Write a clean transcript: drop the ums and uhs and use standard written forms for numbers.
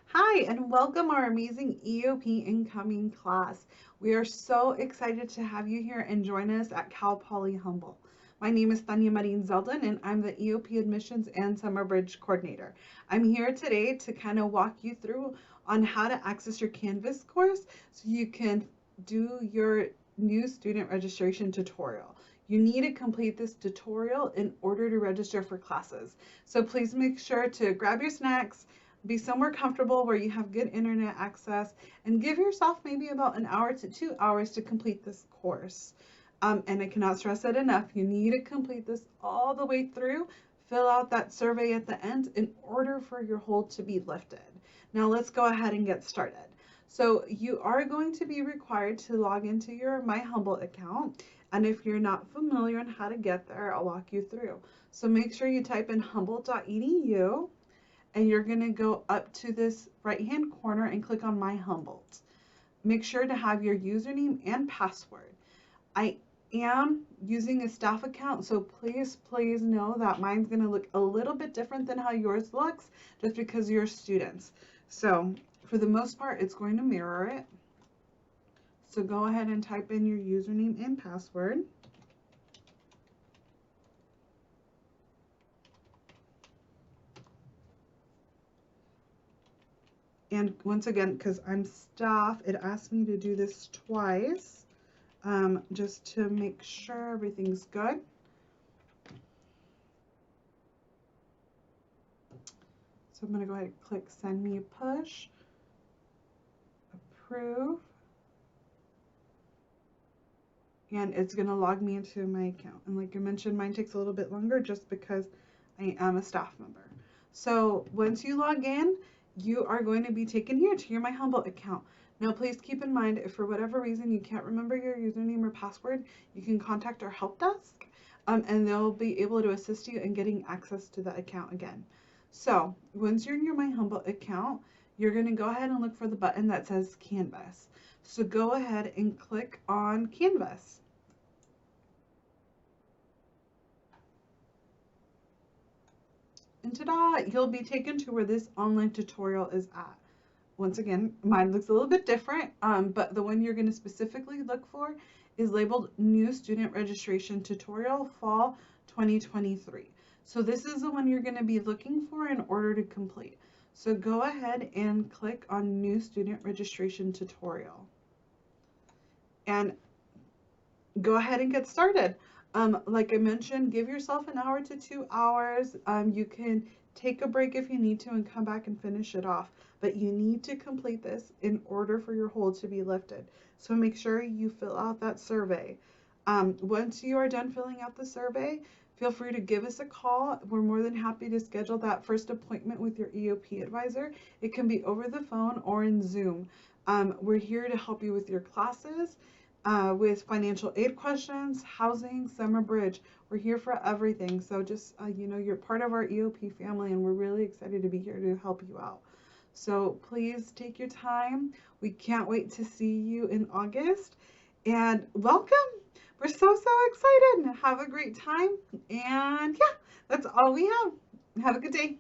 Hi, and welcome our amazing EOP incoming class. We are so excited to have you here and join us at Cal Poly Humble. My name is Tanya Marin Zeldin, and I'm the EOP Admissions and Summer Bridge Coordinator. I'm here today to kind of walk you through on how to access your Canvas course so you can do your new student registration tutorial. You need to complete this tutorial in order to register for classes. So please make sure to grab your snacks, be somewhere comfortable where you have good internet access, and give yourself maybe about an hour to 2 hours to complete this course. And I cannot stress it enough. You need to complete this all the way through. Fill out that survey at the end in order for your hold to be lifted. Now let's go ahead and get started. So you are going to be required to log into your My Humble account. And if you're not familiar on how to get there, I'll walk you through. So make sure you type in humble.edu, and you're going to go up to this right hand corner and click on My Humboldt. Make sure to have your username and password. I am using a staff account, so please know that mine's going to look a little bit different than how yours looks just because you're students. So for the most part, it's going to mirror it. So go ahead and type in your username and password. And once again, because I'm staff, it asked me to do this twice, just to make sure everything's good. So I'm going to go ahead and click send me a push, approve, and it's going to log me into my account. And like I mentioned, mine takes a little bit longer just because I am a staff member. So once you log in, you are going to be taken here to your My Humble account. Now, please keep in mind, if for whatever reason you can't remember your username or password, you can contact our help desk, and they'll be able to assist you in getting access to the account again. So once you're in your My Humble account, you're going to go ahead and look for the button that says Canvas. So go ahead and click on Canvas. And ta-da, you'll be taken to where this online tutorial is at. Once again, mine looks a little bit different, but the one you're going to specifically look for is labeled New Student Registration Tutorial Fall 2023. So this is the one you're going to be looking for in order to complete. So go ahead and click on New Student Registration Tutorial. And go ahead and get started. Like I mentioned, give yourself an hour to 2 hours. You can take a break if you need to and come back and finish it off, but you need to complete this in order for your hold to be lifted. So make sure you fill out that survey. Once you are done filling out the survey, feel free to give us a call. We're more than happy to schedule that first appointment with your EOP advisor. It can be over the phone or in Zoom. We're here to help you with your classes, with financial aid questions, housing, summer bridge. We're here for everything. So just, you're part of our EOP family, and we're really excited to be here to help you out. So please take your time. We can't wait to see you in August, and welcome. We're so excited. Have a great time. And yeah, that's all we have. Have a good day.